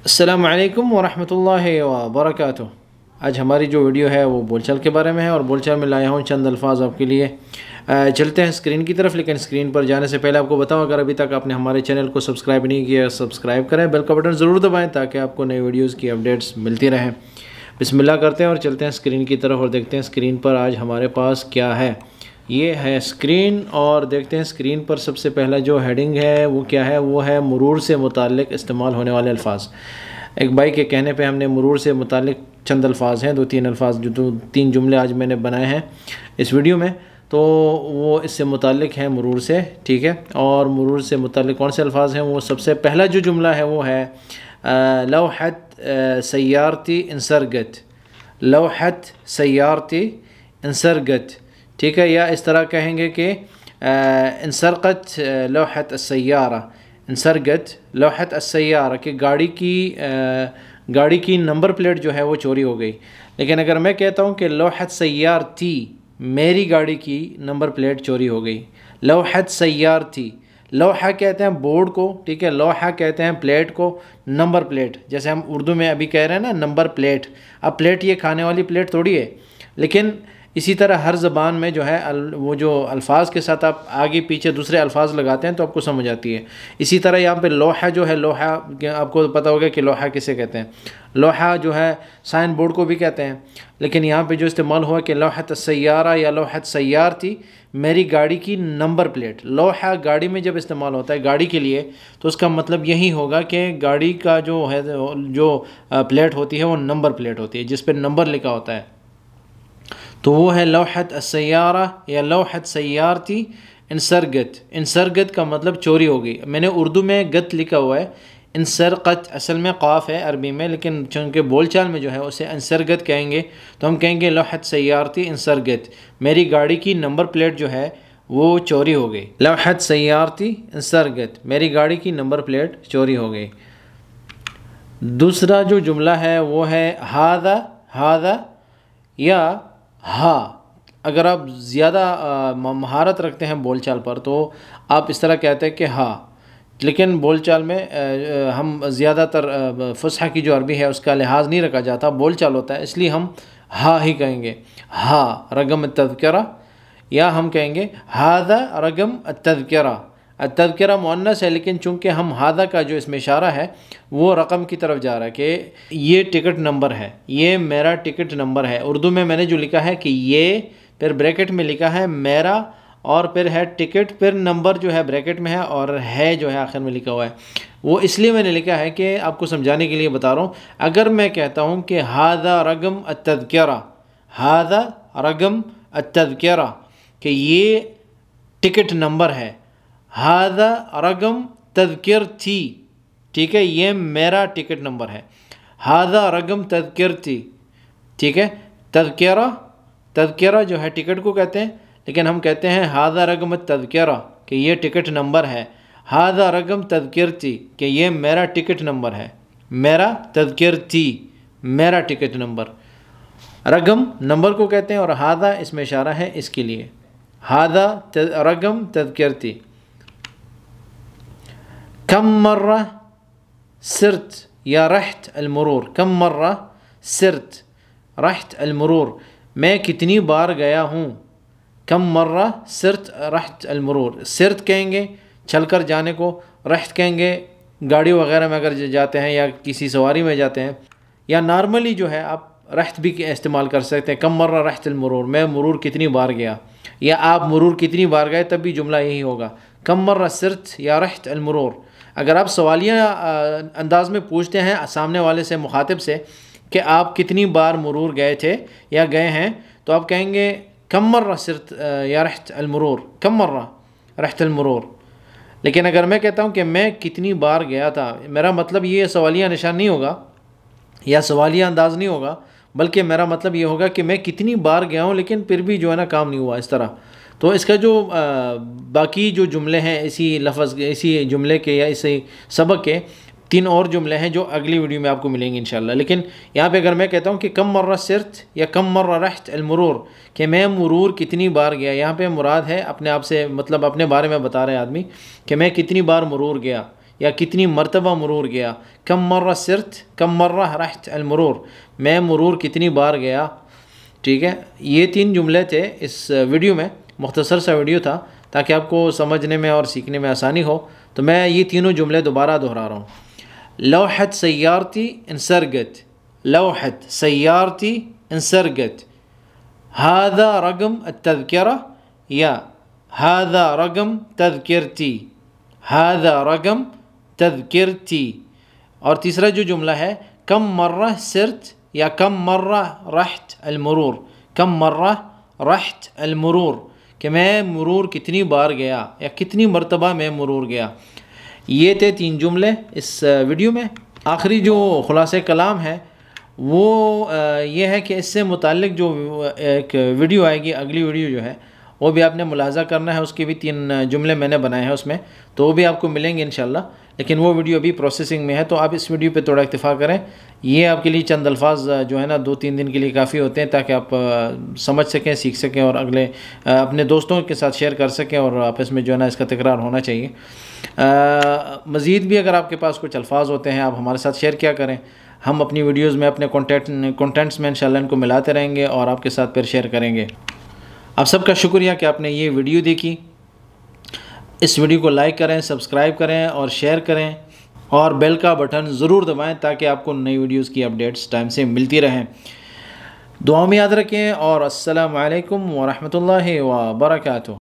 السلام علیکم ورحمۃ اللہ وبرکاتہ۔ آج ہماری جو ویڈیو ہے وہ بول چال کے بارے میں ہے، اور بول چال میں لایا ہوں چند الفاظ آپ کے لیے۔ چلتے ہیں اسکرین کی طرف، لیکن اسکرین پر جانے سے پہلے آپ کو بتاؤں، اگر ابھی تک آپ نے ہمارے چینل کو سبسکرائب نہیں کیا سبسکرائب کریں، بیل کا بٹن ضرور دبائیں تاکہ آپ کو نئی ویڈیوز کی اپڈیٹس ملتی رہیں۔ بسم اللہ کرتے ہیں اور چلتے ہیں اسکرین کی طرف، اور دیکھتے ہیں اسکرین پر آج ہمارے پاس کیا ہے۔ یہ ہے اسکرین، اور دیکھتے ہیں اسکرین پر سب سے پہلا جو ہیڈنگ ہے وہ کیا ہے، وہ ہے مرور سے متعلق استعمال ہونے والے الفاظ۔ ایک بھائی کے کہنے پہ ہم نے مرور سے متعلق چند الفاظ ہیں، دو تین جملے آج میں نے بنائے ہیں اس ویڈیو میں، تو وہ اس سے متعلق ہیں مرور سے، ٹھیک ہے۔ اور مرور سے متعلق کون سے الفاظ ہیں، وہ سب سے پہلا جو جملہ ہے وہ ہے لوحت سیارتی انسرگت، لوحت سیارتی انسرگت، ٹھیک ہے۔ یا اس طرح کہیں گے کہ انسرقت لوحت السیارہ، انسرگت لوحت السیارہ، کہ گاڑی کی نمبر پلیٹ جو ہے وہ چوری ہو گئی۔ لیکن اگر میں کہتا ہوں کہ لوحت سیارتی، میری گاڑی کی نمبر پلیٹ چوری ہو گئی، لوحت سیارتی، لوحہ کہتے ہیں بورڈ کو، ٹھیک ہے، لوحہ کہتے ہیں پلیٹ کو، نمبر پلیٹ جیسے ہم اردو میں ابھی کہہ رہے ہیں نا نمبر پلیٹ۔ اب پلیٹ یہ کھانے والی پلیٹ تھوڑی ہے، لیکن اسی طرح ہر زبان میں جو ہے وہ جو الفاظ کے ساتھ آپ آگے پیچھے دوسرے الفاظ لگاتے ہیں تو آپ کو سمجھ آتی ہے۔ اسی طرح یہاں پہ لوحہ جو ہے، لوحہ آپ کو پتہ ہوگا کہ لوحہ کسے کہتے ہیں، لوحہ جو ہے سائن بورڈ کو بھی کہتے ہیں، لیکن یہاں پہ جو استعمال ہوا کہ لوحت السیارہ یا لوحت سیارتی، میری گاڑی کی نمبر پلیٹ۔ لوحہ گاڑی میں جب استعمال ہوتا ہے گاڑی کے لیے تو اس کا مطلب یہی ہوگا کہ گاڑی کا جو ہے جو پلیٹ ہوتی ہے وہ نمبر پلیٹ ہوتی ہے جس پہ نمبر لکھا ہوتا ہے، تو وہ ہے لوحت السیارہ یا لوحت سیارتی انسرگت۔ انسرگت کا مطلب چوری ہو گئی۔ میں نے اردو میں گت لکھا ہوا ہے، انسرقت اصل میں قاف ہے عربی میں، لیکن چونکہ بول چال میں جو ہے اسے انسرگت کہیں گے تو ہم کہیں گے لوحت سیارتی انسرگت، میری گاڑی کی نمبر پلیٹ جو ہے وہ چوری ہو گئی۔ لوحت سیارتی انسرگت، میری گاڑی کی نمبر پلیٹ چوری ہو گئی۔ دوسرا جو جملہ ہے وہ ہے ہاذا، ہاذا یا ہا۔ اگر آپ زیادہ مہارت رکھتے ہیں بول چال پر تو آپ اس طرح کہتے ہیں کہ ہا، لیکن بول چال میں ہم زیادہ تر فصحیٰ کی جو عربی ہے اس کا لحاظ نہیں رکھا جاتا، بول چال ہوتا ہے، اس لیے ہم ہا ہی کہیں گے، ہا رقم التذکرہ، یا ہم کہیں گے ہاذا رقم التذکرہ۔ التذکرہ مؤنث ہے، لیکن چونکہ ہم ہاذا کا جو اس میں اشارہ ہے وہ رقم کی طرف جا رہا ہے کہ یہ ٹکٹ نمبر ہے، یہ میرا ٹکٹ نمبر ہے۔ اردو میں نے جو لکھا ہے کہ یہ، پھر بریکٹ میں لکھا ہے میرا، اور پھر ہے ٹکٹ، پھر نمبر جو ہے بریکٹ میں ہے، اور ہے جو ہے آخر میں لکھا ہوا ہے۔ وہ اس لیے میں نے لکھا ہے کہ آپ کو سمجھانے کے لیے بتا رہا ہوں۔ اگر میں کہتا ہوں کہ ہاذا رقم التذکرہ، ہاذا رقم التذکرہ، کہ یہ ٹکٹ نمبر ہے، ہاذا رقم تذکرتی، ٹھیک ہے، یہ میرا ٹکٹ نمبر ہے، ہاذا رقم تذکرتی، ٹھیک ہے۔ تذکرہ، تذکرہ جو ہے ٹکٹ کو کہتے ہیں، لیکن ہم کہتے ہیں ہاذا رقم التذکرہ کہ یہ ٹکٹ نمبر ہے، ہاذا رقم تذکرتی کہ یہ میرا ٹکٹ نمبر ہے، میرا تذکرتی، میرا ٹکٹ نمبر۔ رقم نمبر کو کہتے ہیں، اور ہاذا اس میں اشارہ ہے اس کے لیے، ہاذا رقم تذکرتی۔ کم مرہ سرت یا رحت المرور، کم مرہ سرت رحت المرور، میں کتنی بار گیا ہوں، کم مرہ سرت رحت المرور۔ سرت کہیں گے چل کر جانے کو، رحت کہیں گے گاڑی وغیرہ میں اگر جاتے ہیں یا کسی سواری میں جاتے ہیں، یا نارملی جو ہے آپ رحت بھی استعمال کر سکتے ہیں، کم مرہ رحت المرور، میں مرور کتنی بار گیا، یا آپ مرور کتنی بار گئے، تب بھی جملہ یہی ہوگا، کم مرہ سرت یا رحت المرور۔ اگر آپ سوالیہ انداز میں پوچھتے ہیں سامنے والے سے، مخاطب سے، کہ آپ کتنی بار مرور گئے تھے یا گئے ہیں، تو آپ کہیں گے کم مرہ سرت یا رحت المرور، کم مرہ رحت المرور۔ لیکن اگر میں کہتا ہوں کہ میں کتنی بار گیا تھا، میرا مطلب یہ سوالیہ نشان نہیں ہوگا یا سوالیہ انداز نہیں ہوگا، بلکہ میرا مطلب یہ ہوگا کہ میں کتنی بار گیا ہوں لیکن پھر بھی جو ہے نا کام نہیں ہوا، اس طرح۔ تو اس کا جو باقی جو جملے ہیں اسی لفظ، اسی جملے کے یا اسی سبق کے 3 اور جملے ہیں جو اگلی ویڈیو میں آپ کو ملیں گے انشاءاللہ۔ لیکن یہاں پہ اگر میں کہتا ہوں کہ کم مرہ سرت یا کم مرہ رحت المرور، کہ میں مرور کتنی بار گیا، یہاں پہ مراد ہے اپنے آپ سے، مطلب اپنے بارے میں بتا رہے آدمی کہ میں کتنی بار مرور گیا، یا کتنی مرتبہ مرور گیا. کم مرہ سرت کم مرہ رحت المرور، میں مرور کتنی بار گیا. ٹھیک ہے، یہ 3 جملے تھے اس ویڈیو میں، مختصر سا ویڈیو تھا تاکہ آپ کو سمجھنے میں اور سیکھنے میں آسانی ہو. تو میں یہ تینوں جملے دوبارہ دہرا رہا ہوں. لوحت سیارتی انسرگت، لوحت سیارتی انسرگت، هذا رقم التذکرہ یا هذا رقم تذکرتی، هذا رقم تذکرتی. اور تیسرا جو جملہ ہے کم مرہ سرت یا کم مرہ رحت المرور، کم مرہ رحت المرور، کہ میں مرور کتنی بار گیا یا کتنی مرتبہ میں مرور گیا. یہ تھے 3 جملے اس ویڈیو میں. آخری جو خلاصہ کلام ہے وہ یہ ہے کہ اس سے متعلق جو ایک ویڈیو آئے گی، اگلی ویڈیو جو ہے وہ بھی آپ نے ملاحظہ کرنا ہے. اس کے بھی 3 جملے میں نے بنائے ہیں اس میں، تو وہ بھی آپ کو ملیں گے انشاءاللہ. لیکن وہ ویڈیو ابھی پروسیسنگ میں ہے، تو آپ اس ویڈیو پہ تھوڑا اکتفا کریں. یہ آپ کے لیے چند الفاظ جو ہے نا 2-3 دن کے لیے کافی ہوتے ہیں تاکہ آپ سمجھ سکیں، سیکھ سکیں اور اگلے اپنے دوستوں کے ساتھ شیئر کر سکیں، اور آپس میں جو ہے نا اس کا تکرار ہونا چاہیے. مزید بھی اگر آپ کے پاس کچھ الفاظ ہوتے ہیں آپ ہمارے ساتھ شیئر کیا کریں. ہم اپنی ویڈیوز میں اپنے کنٹینٹس میں انشاءاللہ ان کو ملاتے رہیں گے اور آپ کے ساتھ پھر شیئر کریں گے. آپ سب کا شکریہ کہ آپ نے یہ ویڈیو دیکھی. اس ویڈیو کو لائک کریں، سبسکرائب کریں اور شیئر کریں، اور بیل کا بٹن ضرور دبائیں تاکہ آپ کو نئی ویڈیوز کی اپڈیٹس ٹائم سے ملتی رہیں. دعاؤں میں یاد رکھیں، اور السلام علیکم ورحمۃ اللہ وبرکاتہ.